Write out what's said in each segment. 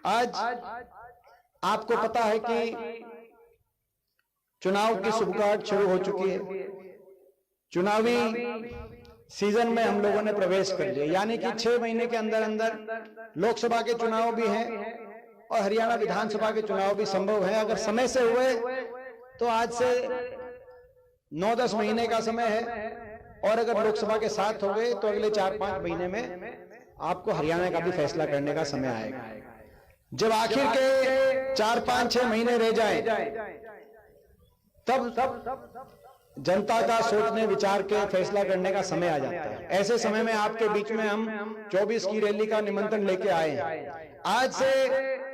आज आपको पता है कि चुनाव की शुभकामनाएं शुरू हो चुकी है। चुनावी सीजन में हम लोगों ने प्रवेश कर लिया, यानी कि 6 महीने के अंदर अंदर लोकसभा के चुनाव भी हैं और हरियाणा विधानसभा के चुनाव भी संभव है। अगर समय से हुए तो आज से 9-10 महीने का समय है, और अगर लोकसभा के साथ हो गए तो अगले 4-5 महीने में आपको हरियाणा का भी फैसला करने का समय आएगा। जब आखिर के 4-5-6 महीने रह जाए तब जनता का सोचने विचार के फैसला करने का समय आ जाता है। ऐसे समय में आपके बीच में हम 24 की रैली का निमंत्रण लेके आए हैं। आज से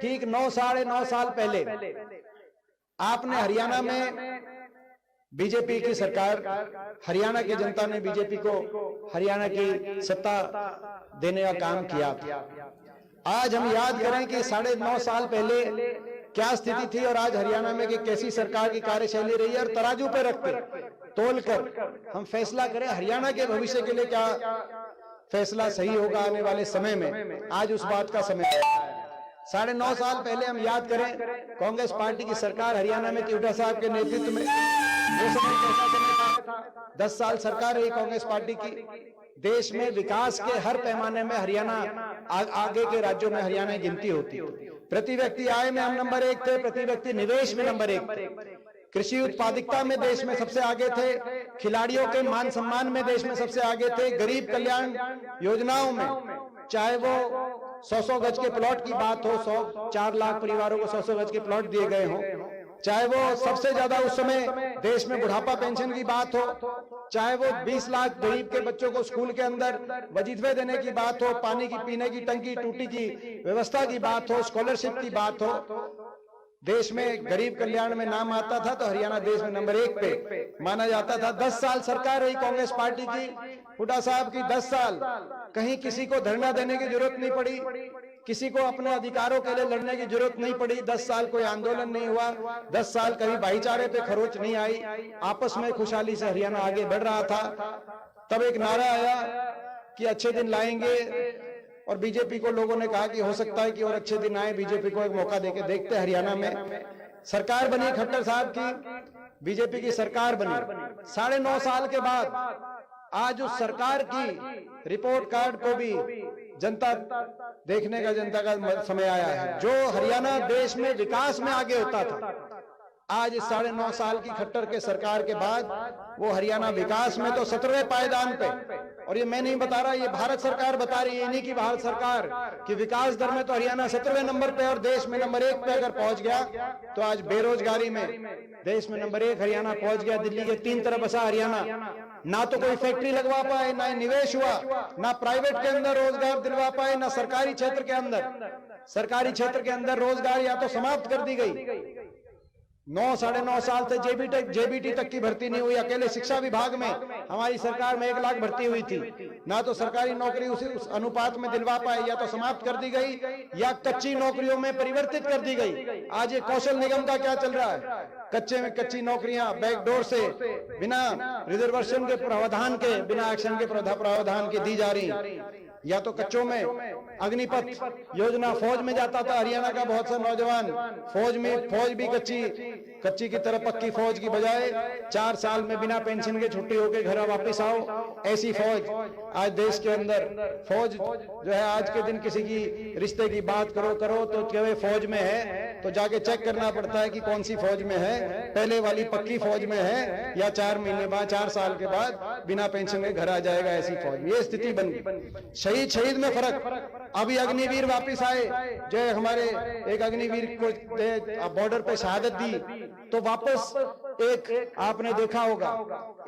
ठीक 9-9.5 साल पहले आपने हरियाणा में बीजेपी की सरकार, हरियाणा की जनता ने बीजेपी को हरियाणा की सत्ता देने का काम किया। आज हम याद करें कि 9.5 साल पहले क्या स्थिति थी और आज हरियाणा में कि कैसी सरकार की कार्यशैली रही है, और तराजू पे रख कर तोल कर हम फैसला करें हरियाणा के भविष्य के लिए क्या फैसला सही होगा आने वाले समय में। आज उस बात का समय है। 9.5 साल पहले हम याद करें, कांग्रेस पार्टी की सरकार हरियाणा में हुड्डा साहब के नेतृत्व में, वो समय कैसा समय था। 10 साल सरकार रही कांग्रेस पार्टी की। देश में विकास के हर पैमाने में हरियाणा आगे के राज्यों में हरियाणा की गिनती होती। प्रति व्यक्ति आय में हम नंबर 1 थे, प्रति व्यक्ति निवेश में नंबर 1 थे, कृषि उत्पादकता में देश में सबसे आगे थे, खिलाड़ियों के मान सम्मान में देश में सबसे आगे थे, गरीब कल्याण योजनाओं में, चाहे वो 100-100 गज के प्लॉट की बात हो, 4 लाख परिवारों को 100-100 गज के प्लॉट दिए गए हों, चाहे वो सबसे ज्यादा उस समय देश में बुढ़ापा पेंशन की बात हो, चाहे वो 20 लाख गरीब के बच्चों को स्कूल के अंदर वजीफे देने की बात हो, पानी की पीने की टंकी टूटी की व्यवस्था की बात हो, स्कॉलरशिप की बात हो, देश में गरीब कल्याण में नाम आता था तो हरियाणा देश में नंबर 1 पे माना जाता था। 10 साल सरकार रही कांग्रेस पार्टी की, हुड्डा साहब की 10 साल, कहीं किसी को धरना देने की जरूरत नहीं पड़ी, किसी को अपने अधिकारों के लिए लड़ने की जरूरत नहीं पड़ी। 10 साल कोई आंदोलन नहीं हुआ, 10 साल कभी भाईचारे पे खरोच नहीं आई, आपस में खुशहाली से हरियाणा आगे बढ़ रहा था। तब एक नारा आया कि अच्छे दिन लाएंगे, और बीजेपी को लोगों ने कहा कि हो सकता है कि और अच्छे दिन आए, बीजेपी को एक मौका देके देखते। हरियाणा में सरकार बनी खट्टर साहब की, बीजेपी की सरकार बनी। 9.5 साल के बाद आज उस सरकार की रिपोर्ट कार्ड को भी जनता देखने का, जनता का समय आया है। जो हरियाणा देश में विकास में आगे होता था, आज इस 9.5 साल की खट्टर के सरकार के बाद वो हरियाणा विकास में तो 17वें पायदान पे, और ये मैं नहीं बता रहा, ये भारत सरकार बता रही है, इन्हीं की भारत सरकार की विकास दर में तो हरियाणा 17वें नंबर पे और देश में नंबर 1 पे अगर पहुंच गया तो आज बेरोजगारी में देश में नंबर 1 हरियाणा पहुंच गया। दिल्ली के 3 तरफ बसा हरियाणा, ना तो कोई फैक्ट्री लगवा पाए, ना निवेश हुआ, ना प्राइवेट के अंदर रोजगार दिलवा पाए, ना सरकारी क्षेत्र के अंदर रोजगार या तो समाप्त कर दी गई। 9-9.5 साल से जेबीटी तक की भर्ती नहीं हुई। अकेले शिक्षा विभाग में हमारी सरकार में 1 लाख भर्ती हुई थी, ना तो सरकारी नौकरी उस अनुपात में दिलवा पाए, या तो समाप्त कर दी गई या कच्ची नौकरियों में परिवर्तित कर दी गई। आज ये कौशल निगम का क्या चल रहा है, कच्ची नौकरियां बैकडोर से बिना रिजर्वेशन के प्रावधान के, बिना एक्शन के प्रावधान की दी जा रही। या तो कच्चों में अग्निपथ योजना, फौज में जाता था हरियाणा का बहुत सा नौजवान, फौज भी कच्ची की तरफ पक्की फौज की बजाय 4 साल में बिना पेंशन के छुट्टी होके घर वापस आओ, ऐसी फौज आज देश के अंदर। फौज जो है आज के दिन किसी की रिश्ते की बात करो तो क्या फौज में है तो जाके चेक करना पड़ता है कि कौन सी फौज में है, पहले वाली पक्की फौज में है या 4 महीने बाद, 4 साल के बाद बिना पेंशन के घर आ जाएगा, ऐसी फौज। ये स्थिति बन गई। शहीद में फर्क। अभी अग्निवीर वापस आए, जो हमारे एक अग्निवीर को बॉर्डर पे शहादत दी, तो वापस एक आपने देखा होगा,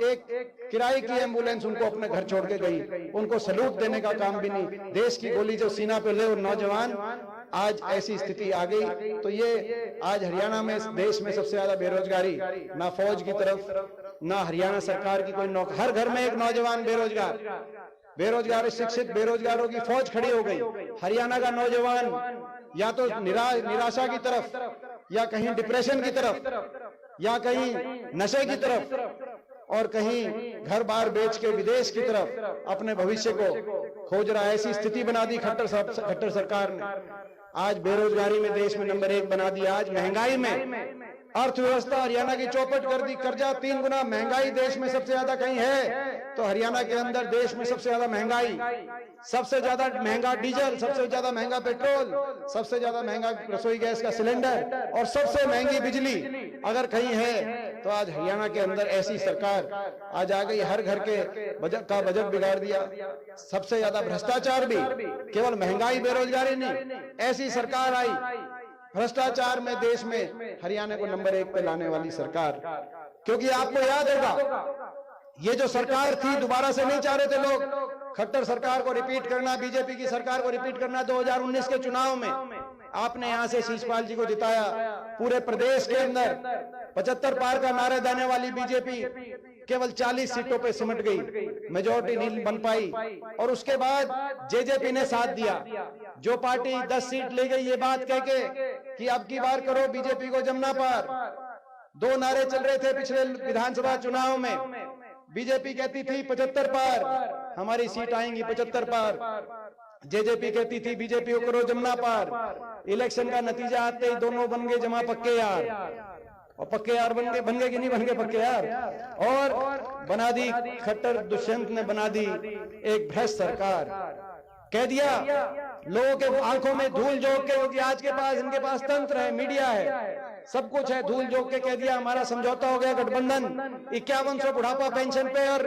एक किराए की एम्बुलेंस उनको अपने घर छोड़ के गई, उनको सैल्यूट देने का काम भी नहीं। देश की गोली जो सीना पे ले और नौजवान, आज ऐसी स्थिति आ गई। तो ये आज हरियाणा में, देश में सबसे ज्यादा बेरोजगारी, ना फौज की तरफ ना हरियाणा सरकार की कोई नौकरी, हर घर में एक नौजवान बेरोजगार शिक्षित बेरोजगारों की फौज खड़ी हो गई। हरियाणा का नौजवान या तो निराशा की तरफ, या कहीं डिप्रेशन की तरफ, या कहीं नशे की तरफ, और कहीं घर बार बेच के विदेश की तरफ अपने भविष्य को खोज रहा है। ऐसी स्थिति बना दी खट्टर सरकार ने। आज बेरोजगारी में देश में नंबर 1 बना दिया, आज महंगाई में अर्थव्यवस्था हरियाणा की चौपट कर दी, कर्जा 3 गुना, महंगाई देश में सबसे ज्यादा कहीं है तो हरियाणा के अंदर देश में सबसे ज्यादा महंगाई, सबसे ज्यादा महंगा डीजल, सबसे ज्यादा महंगा पेट्रोल, सबसे ज्यादा महंगा रसोई गैस का सिलेंडर और सबसे महंगी बिजली अगर कहीं है तो आज हरियाणा के अंदर ऐसी सरकार आज आ गई, हर घर के बजट बिगाड़ दिया, सबसे ज्यादा भ्रष्टाचार भी, केवल महंगाई बेरोजगारी नहीं, ऐसी सरकार आई भ्रष्टाचार में देश में हरियाणा को नंबर 1 पे लाने वाली सरकार। क्योंकि आपको याद होगा ये जो सरकार थी दोबारा से नहीं चाह रहे थे लोग खट्टर सरकार को रिपीट करना, बीजेपी की सरकार को रिपीट करना। 2019 के चुनाव में आपने यहां से शीशपाल जी को जिताया, पूरे प्रदेश के अंदर 75 पार का नारा देने वाली बीजेपी केवल 40 सीटों पे सिमट गई, मेजोरिटी नहीं बन पाई और उसके बाद जेजेपी ने साथ दिया। जो पार्टी 10 सीट ले गई ये बात कह के कि अब की बार करो बीजेपी को जमना पार, 2 नारे चल रहे थे पिछले विधानसभा चुनाव में, बीजेपी कहती थी 75 पार हमारी सीट आएंगी 75 पार, जेजेपी कहती थी बीजेपी को करो जमना पार। इलेक्शन का नतीजा आते ही दोनों बन गए जमा पक्के यार, और पक्के यार बन गए कि नहीं बन गए पक्के यार, और बना दी खट्टर दुष्यंत ने बना दी एक भ्रष्ट सरकार। कह दिया लोगों के आंखों में धूल झोंक के, क्योंकि आज के पास इनके पास तंत्र है, मीडिया है, सब कुछ है, धूल झोंक के कह दिया हमारा समझौता हो गया गठबंधन, 5100 बुढ़ापा पेंशन पे और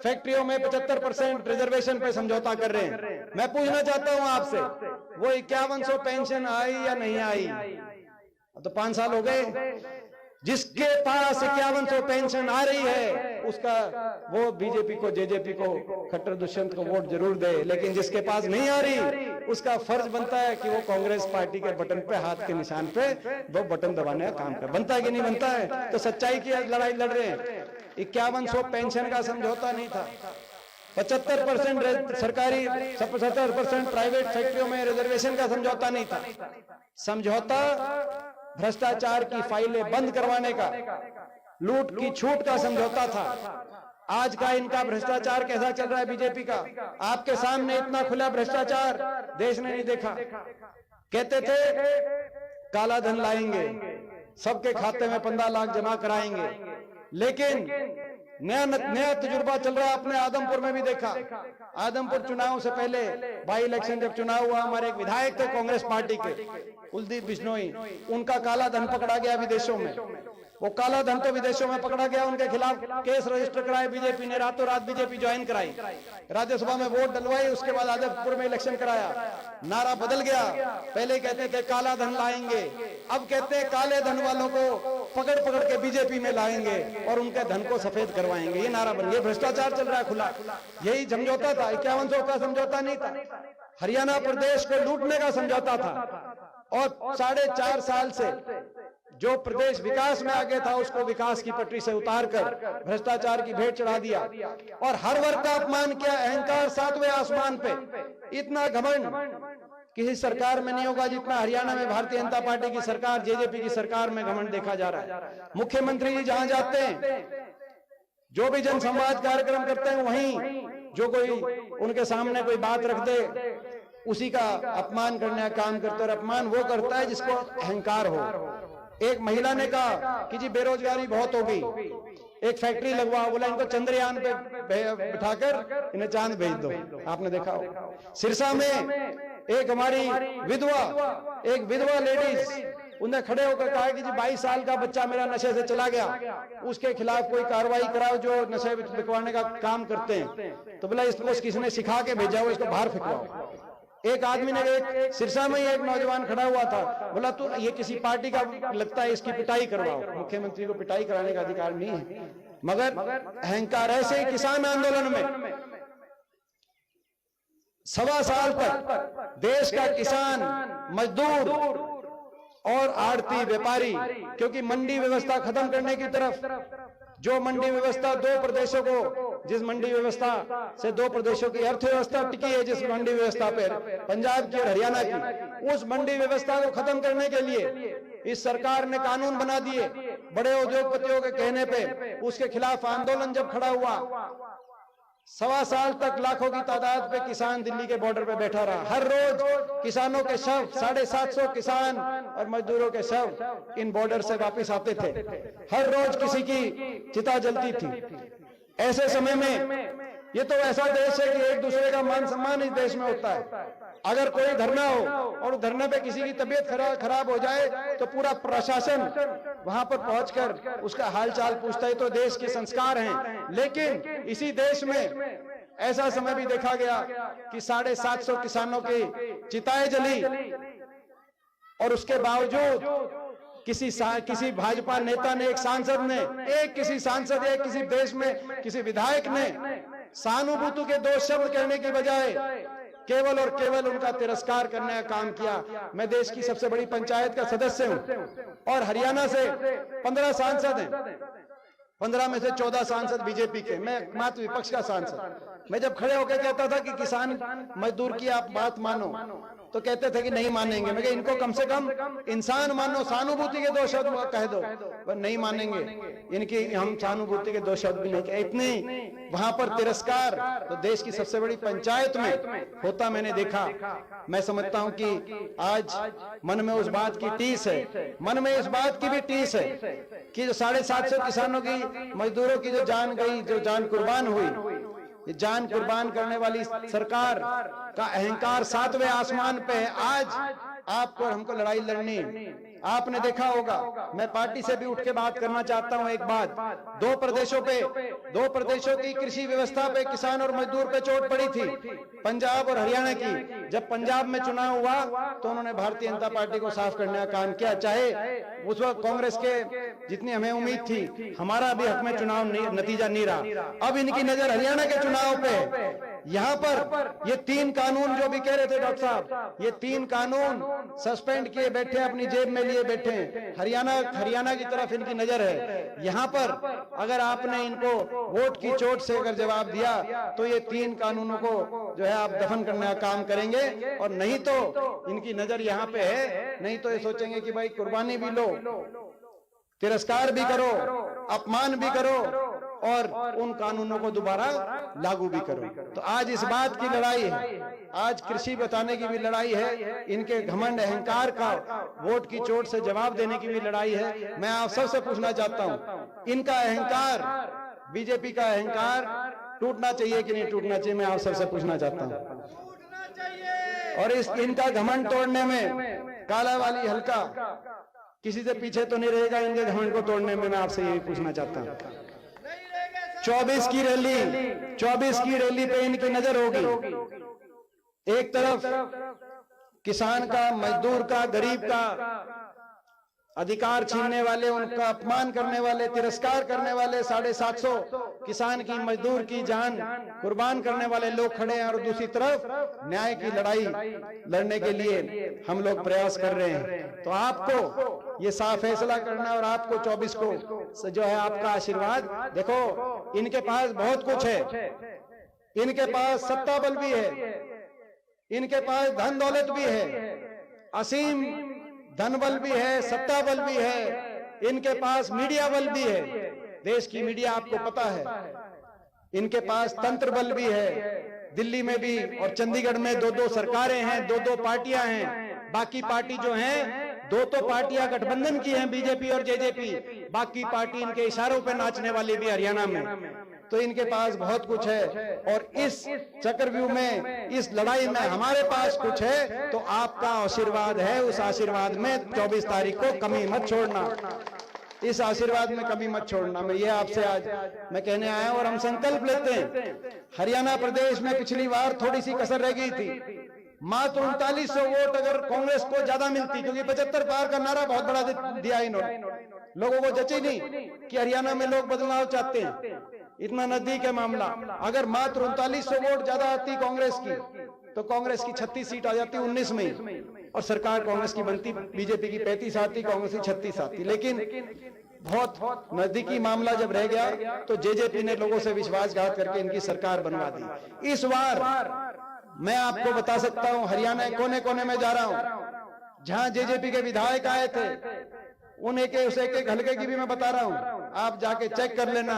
फैक्ट्रियों में 75% रिजर्वेशन पे समझौता कर रहे हैं। मैं पूछना चाहता हूं आपसे, वो 5100 पेंशन आई या नहीं आई? तो 5 साल हो गए। जिसके पास 5100 पेंशन आ रही है उसका वो बीजेपी को, जेजेपी को, खट्टर दुष्यंत को वोट जरूर दे, लेकिन जिसके पास नहीं आ रही उसका फर्ज बनता है कि वो कांग्रेस पार्टी के बटन पे, हाथ के निशान पे वो बटन दबाने का काम कर। बनता है कि नहीं बनता है? तो सच्चाई की लड़ाई लड़ रहे हैं। 5100 पेंशन का समझौता नहीं था, 75% सरकारी, 75% प्राइवेट फैक्ट्रियों में रिजर्वेशन का समझौता नहीं था। समझौता भ्रष्टाचार की फाइलें बंद करवाने का, लूट की छूट का समझौता था। आज का इनका भ्रष्टाचार कैसा चल रहा है बीजेपी का, आपके सामने इतना खुला भ्रष्टाचार देश ने नहीं देखा। कहते थे काला धन लाएंगे, सबके खाते में 15 लाख जमा कराएंगे, लेकिन नया तजुर्बा चल रहा है। अपने आदमपुर में भी देखा, आदमपुर चुनाव से पहले बाई इलेक्शन जब चुनाव हुआ, हमारे एक विधायक थे कांग्रेस पार्टी के, कुलदीप बिश्नोई, उनका काला धन पकड़ा गया विदेशों में। वो काला धन तो विदेशों में पकड़ा गया, उनके खिलाफ केस रजिस्टर कराए बीजेपी ने, रातों रात बीजेपी ज्वाइन कराई, राज्यसभा में वोट डलवाई, उसके बाद आदमपुर में इलेक्शन कराया। नारा बदल गया, पहले कहते थे काला धन लाएंगे, अब कहते हैं काले धन वालों को पकड़ पकड़ के बीजेपी में लाएंगे और उनके धन को सफेद करवाएंगे। ये नारा बन गया, भ्रष्टाचार चल रहा है खुला। यही समझौता था, 5100 का समझौता नहीं था, हरियाणा प्रदेश को लूटने का समझौता था। और 4.5 साल से जो प्रदेश विकास में आगे था उसको विकास की पटरी से उतारकर भ्रष्टाचार की भेंट चढ़ा दिया और हर वर्ग का अपमान किया। अहंकार 7वें आसमान पे, इतना घमंड किसी सरकार में नहीं होगा जितना हरियाणा में भारतीय जनता पार्टी की सरकार, जेजेपी की सरकार में घमंड देखा जा रहा है। मुख्यमंत्री जी जहां जाते हैं, जो भी जन संवाद कार्यक्रम करते हैं, वहीं जो कोई उनके सामने कोई बात रख दे उसी का अपमान करने का काम करते, और अपमान वो करता है जिसको अहंकार हो। एक महिला ने कहा कि जी बेरोजगारी बहुत हो गई, एक फैक्ट्री लगवाओ, बोला इनको चंद्रयान पे बिठाकर इन्हें चांद भेज दो। आपने देखा हो सिरसा में एक हमारी विधवा लेडीज, उन्हें खड़े होकर कहा कि जी 22 साल का बच्चा मेरा नशे से चला गया, उसके खिलाफ कोई कार्रवाई कराओ जो नशे बिकवाने का काम करते हैं। तो बोला इसको किसने सिखा के भेजा हो, इसको बाहर फेंकवाओ। एक आदमी ने, एक सिरसा में ही एक नौजवान खड़ा हुआ था, बोला तो ये किसी पार्टी का लगता है, इसकी पिटाई करवाओ। मुख्यमंत्री को पिटाई कराने का अधिकार नहीं है, मगर अहंकार। ऐसे ही किसान आंदोलन में 1.25 साल तक देश का किसान, मजदूर और आड़ती व्यापारी, क्योंकि मंडी व्यवस्था खत्म करने की तरफ, जो मंडी व्यवस्था 2 प्रदेशों को, जिस मंडी व्यवस्था से 2 प्रदेशों की अर्थव्यवस्था टिकी है, जिस मंडी व्यवस्था पर पंजाब की और हरियाणा की, उस मंडी व्यवस्था को खत्म करने के लिए इस सरकार ने कानून बना दिए। बड़े उद्योगपतियों के कहने पे उसके खिलाफ आंदोलन जब खड़ा हुआ 1.25 साल तक लाखों की तादाद पे किसान दिल्ली के बॉर्डर पे बैठा रहा। हर रोज किसानों के शव, 750 किसान और मजदूरों के शव इन बॉर्डर से वापस आते थे। हर रोज किसी की चिता जलती थी। ऐसे समय में ये तो ऐसा देश है कि एक दूसरे का मान सम्मान इस देश में होता है। अगर कोई धरना हो और धरने पे किसी की तबीयत खराब हो जाए तो पूरा प्रशासन वहां पर पहुंचकर उसका हालचाल पूछता है। तो देश के संस्कार हैं। लेकिन इसी देश में ऐसा समय भी देखा गया कि 750 किसानों की चिताएं जली और उसके बावजूद किसी भाजपा नेता ने, एक सांसद ने, किसी देश में किसी विधायक ने सहानुभूति के 2 शब्द कहने की बजाय केवल और केवल उनका तिरस्कार करने का काम किया। मैं देश की सबसे बड़ी पंचायत का सदस्य हूं और हरियाणा से 15 सांसद हैं। 15 में से 14 सांसद बीजेपी के, मैं मात्र विपक्ष का सांसद। मैं जब खड़े होकर कहता था कि किसान मजदूर की आप बात मानो तो कहते थे कि नहीं मानेंगे। मैं इनको कम से कम इंसान मानो, सहानुभूति के 2 शब्द कह दो। पर नहीं मानेंगे, इनकी हम सहानुभूति के 2 शब्द भी नहीं कहे। इतनी वहां पर तिरस्कार तो देश की सबसे बड़ी पंचायत में होता मैंने देखा। मैं समझता हूं कि आज मन में उस बात की टीस है, मन में इस बात की भी टीस है कि जो 750 किसानों की, मजदूरों की जो जान गई, जो जान कुर्बान हुई, ये जान कुर्बान करने वाली सरकार का अहंकार 7वें आसमान पे है। आज आपको हमको लड़ाई लड़नी है। आपने देखा होगा, मैं पार्टी से भी उठ के बात करना चाहता हूं। एक बात, 2 प्रदेशों की कृषि व्यवस्था पे, किसान और मजदूर पे चोट पड़ी थी, पंजाब और हरियाणा की। जब पंजाब में चुनाव हुआ तो उन्होंने भारतीय जनता पार्टी को साफ करने का काम किया। चाहे उस वक्त कांग्रेस के जितनी हमें उम्मीद थी, हमारा भी हक में चुनाव नतीजा नहीं रहा। अब इनकी नजर हरियाणा के चुनाव पे। यहाँ पर ये 3 कानून जो भी कह रहे थे डॉक्टर साहब, ये 3 कानून सस्पेंड किए बैठे, अपनी जेब में लिए बैठे। हरियाणा की तरफ इनकी नजर है। यहाँ पर अगर आपने इनको वोट की चोट से अगर जवाब दिया तो ये 3 कानूनों को जो है आप दफन करने का काम करेंगे। और नहीं तो इनकी नजर यहाँ पे है, नहीं तो ये सोचेंगे कि भाई कुर्बानी भी लो, तिरस्कार भी करो, अपमान भी करो और उन कानूनों को दोबारा लागू भी करो। तो आज इस बात की लड़ाई है, आज कृषि बचाने की भी लड़ाई है, इनके घमंड अहंकार का वोट की चोट से जवाब देने की भी लड़ाई है। मैं आप सबसे पूछना चाहता हूं, इनका अहंकार, बीजेपी का अहंकार टूटना चाहिए कि नहीं टूटना चाहिए? मैं आप सबसे पूछना चाहता हूं। और इनका घमंड तोड़ने में काला वाली हल्का किसी से पीछे तो नहीं रहेगा। इनके घमंड को तोड़ने में मैं आपसे यही पूछना चाहता हूं। 24 की रैली पे इनकी नजर होगी। एक तरफ किसान का, मजदूर का, गरीब का अधिकार छीनने वाले, उनका अपमान करने वाले, तिरस्कार करने वाले 750 किसान की, मजदूर की जान कुर्बान करने वाले लोग खड़े हैं। और दूसरी तरफ न्याय की लड़ाई लड़ने के लिए हम लोग प्रयास कर रहे हैं। तो आपको ये साफ फैसला करना है और आपको 24 को जो है आपका आशीर्वाद। देखो, इनके पास बहुत कुछ है, इनके पास सत्ता बल भी है, इनके पास धन दौलत भी है, असीम धन बल भी है, सत्ता बल भी है, इनके पास मीडिया बल भी है। देश की मीडिया आपको पता है। इनके पास तंत्र बल भी है। दिल्ली में भी और चंडीगढ़ में 2-2 सरकारें हैं, 2-2 पार्टियां हैं। बाकी पार्टी जो हैं, 2 तो पार्टियां गठबंधन की हैं, बीजेपी और जेजेपी। बाकी पार्टी इनके इशारों पे नाचने वाली भी हरियाणा में। तो इनके पास बहुत कुछ है। और इस चक्रव्यूह में, इस लड़ाई में हमारे पास कुछ है। तो आपका आशीर्वाद है, उस आशीर्वाद में 24 तारीख को कमी मत छोड़ना, इस आशीर्वाद में कमी मत छोड़ना। मैं ये आपसे आज मैं कहने आया हूं। और हम संकल्प लेते हैं, हरियाणा प्रदेश में पिछली बार थोड़ी सी कसर रह गई थी। मात्र 3900 वोट अगर कांग्रेस को ज्यादा मिलती, क्योंकि 75 पार का नारा बहुत बड़ा दिया इन्होंने, लोगों को जची नहीं कि हरियाणा में लोग बदलाव चाहते हैं, इतना नजदीक है मामला। अगर मात्र 3900 वोट ज्यादा आती कांग्रेस की तो कांग्रेस की 36 सीट आ जाती 19 में और सरकार कांग्रेस की बनती। बीजेपी की 35 आती, कांग्रेस की 36 आती। लेकिन बहुत नजदीकी मामला जब रह गया तो जेजेपी ने लोगों से विश्वासघात करके इनकी सरकार बनवा दी। इस बार मैं आपको बता सकता हूं, हरियाणा कोने कोने में जा रहा हूं, जहां जेजेपी के विधायक आए थे, उन एक हल्के की भी मैं बता रहा हूं। आप जाके चेक कर लेना,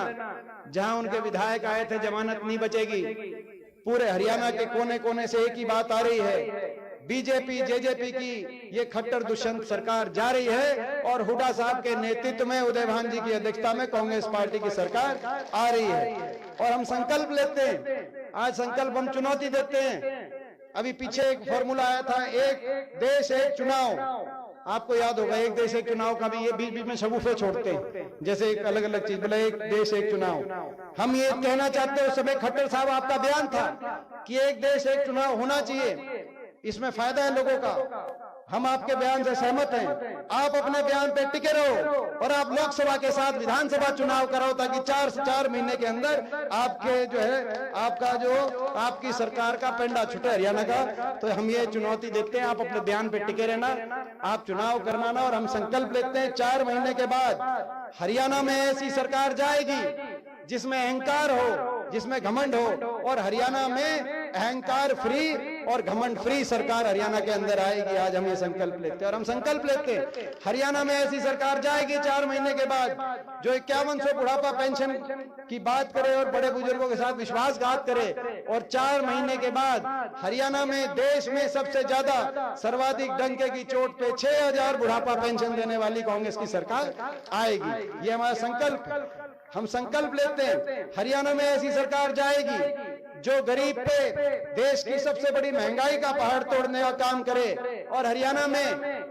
जहां उनके विधायक आए थे जमानत नहीं बचेगी। पूरे हरियाणा के कोने कोने से एक ही बात आ रही है, बीजेपी जेजेपी की ये खट्टर दुष्यंत सरकार जा रही है और हुड्डा साहब के नेतृत्व में, उदय भान जी की अध्यक्षता में कांग्रेस पार्टी की सरकार आ रही है। और हम संकल्प लेते हैं, आज संकल्प हम चुनौती देते हैं। अभी पीछे एक फॉर्मूला आया था, एक देश एक चुनाव, आपको याद होगा, एक देश एक चुनाव का भी ये बीच बीच में शगुफे छोड़ते हैं, जैसे एक अलग अलग चीज बोला, एक देश एक चुनाव। हम ये कहना चाहते हैं, उस समय खट्टर साहब आपका बयान था कि एक देश एक चुनाव होना चाहिए, इसमें फायदा है लोगों का। हम आपके बयान से सहमत हैं, आप अपने बयान पे टिके रहो और आप लोकसभा के साथ विधानसभा चुनाव कराओ, ताकि 4 महीने के अंदर आपके जो है आपकी सरकार का पेंडा छूटे हरियाणा का। तो हम ये चुनौती देते हैं, आप अपने बयान पे टिके रहना, आप चुनाव करना ना। और हम संकल्प लेते हैं 4 महीने के बाद हरियाणा में ऐसी सरकार जाएगी जिसमें अहंकार हो, जिसमें घमंड हो, और हरियाणा में अहंकार फ्री और घमंड फ्री सरकार हरियाणा के अंदर आएगी। आज हम ये संकल्प लेते हैं और हम संकल्प लेते हैं हरियाणा में ऐसी सरकार जाएगी 4 महीने के बाद, जो 5100 बुढ़ापा पेंशन की बात करे और बड़े बुजुर्गों के साथ विश्वासघात करे। और 4 महीने के बाद हरियाणा में देश में सबसे ज्यादा सर्वाधिक डंके की चोट पे 6000 बुढ़ापा पेंशन देने वाली कांग्रेस की सरकार आएगी। ये हमारा संकल्प। हम संकल्प लेते हैं हरियाणा में ऐसी सरकार जाएगी जो गरीब पे देश की सबसे बड़ी महंगाई का पहाड़ तोड़ने का काम करे, और हरियाणा में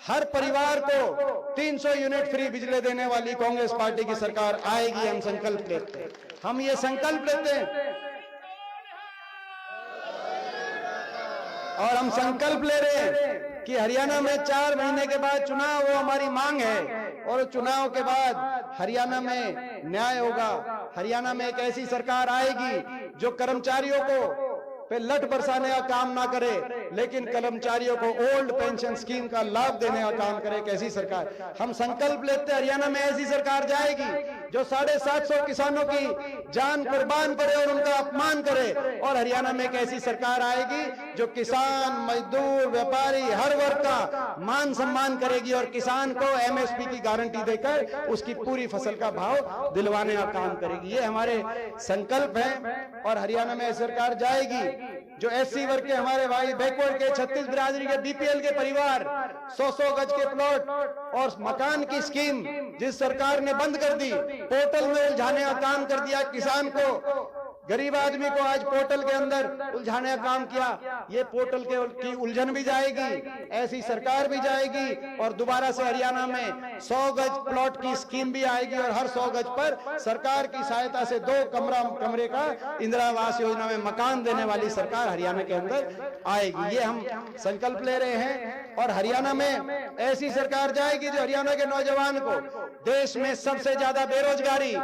हर परिवार को 300 यूनिट फ्री बिजली देने वाली कांग्रेस पार्टी की सरकार आएगी। हम संकल्प लेते हैं, हम ये संकल्प लेते हैं और हम संकल्प ले रहे हैं कि हरियाणा में 4 महीने के बाद चुनाव, वो हमारी मांग है। और चुनाव के बाद हरियाणा में न्याय होगा, हरियाणा में एक ऐसी सरकार आएगी जो कर्मचारियों को पे लट बरसाने का काम ना करे, लेकिन कर्मचारियों को ओल्ड पेंशन स्कीम का लाभ देने का काम करे। कैसी सरकार हम संकल्प लेते हैं, हरियाणा में ऐसी सरकार जाएगी जो 750 किसानों की जान कुर्बान करे और उनका अपमान करे। और हरियाणा में एक ऐसी सरकार आएगी जो किसान, मजदूर, व्यापारी, हर वर्ग का मान सम्मान करेगी और किसान को MSP की गारंटी देकर उसकी पूरी फसल का भाव दिलवाने का काम करेगी। ये हमारे संकल्प है। और हरियाणा में सरकार जाएगी जो SC वर्ग के हमारे भाई, बैकवर्ड के, 36 बिरादरी के, BPL के परिवार 100 गज के प्लॉट और मकान की स्कीम जिस सरकार ने बंद कर दी, पोर्टल में उलझाने का काम कर दिया, किसान को, गरीब आदमी को आज पोर्टल के अंदर उलझाने का काम किया। ये पोर्टल की उलझन भी जाएगी, ऐसी सरकार भी जाएगी। और दोबारा से हरियाणा में 100 गज प्लॉट की स्कीम भी आएगी और हर 100 गज पर सरकार की सहायता से 2 कमरे का इंदिरा आवास योजना में मकान देने वाली सरकार हरियाणा के अंदर आएगी। ये हम संकल्प ले रहे हैं। और हरियाणा में ऐसी सरकार जाएगी जो हरियाणा के नौजवान को, देश में सबसे ज्यादा बेरोजगारी,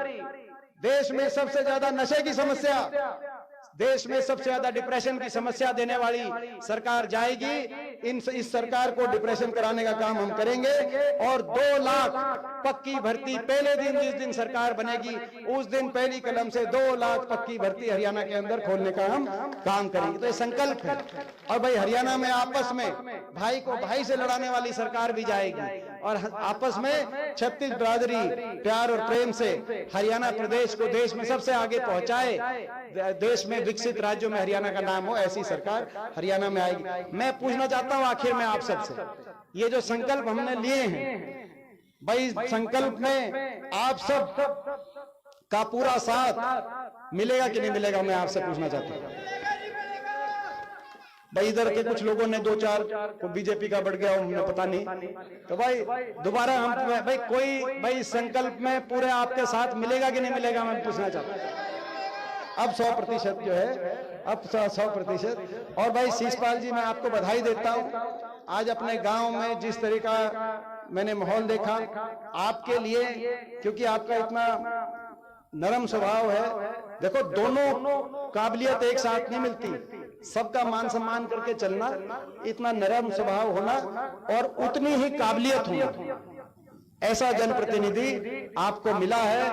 देश में सबसे ज्यादा नशे की समस्या, देश में सबसे ज्यादा डिप्रेशन की समस्या देने वाली सरकार जाएगी। इस सरकार को डिप्रेशन कराने का काम हम करेंगे। और 2 लाख पक्की भर्ती पहले दिन, जिस दिन सरकार बनेगी उस दिन पहली कलम से 2 लाख पक्की भर्ती हरियाणा के अंदर खोलने का हम काम करेंगे। तो ये संकल्प है। और भाई हरियाणा में आपस में भाई को भाई से लड़ाने वाली सरकार भी जाएगी और आपस में 36 बिरादरी प्यार और प्रेम से हरियाणा प्रदेश को देश में सबसे आगे पहुंचाए, देश में विकसित राज्यों में हरियाणा का नाम हो, ऐसी सरकार हरियाणा में आएगी। मैं पूछना चाहता हूं आखिर में आप सबसे, ये जो संकल्प हमने लिए हैं, भाई संकल्प में आप सब का पूरा साथ मिलेगा कि नहीं मिलेगा, मैं आपसे पूछना चाहता हूं। भाई इधर के कुछ लोगों ने 2-4 को बीजेपी का बढ़ गया, उन्हें पता नहीं, तो भाई दोबारा हम भाई संकल्प में पूरे आपके साथ मिलेगा कि नहीं मिलेगा, मैं पूछना चाहता हूं। अब 100% जो है, अब 100%। और भाई शीशपाल जी, मैं आपको बधाई देता हूं। आज अपने गांव में जिस तरीका मैंने माहौल देखा आपके लिए, क्योंकि आपका इतना नरम स्वभाव है। देखो, दोनों काबिलियत एक साथ नहीं मिलती, सबका मान सम्मान करके चलना, इतना नरम स्वभाव होना और उतनी ही काबिलियत होना, ऐसा जनप्रतिनिधि आपको मिला है।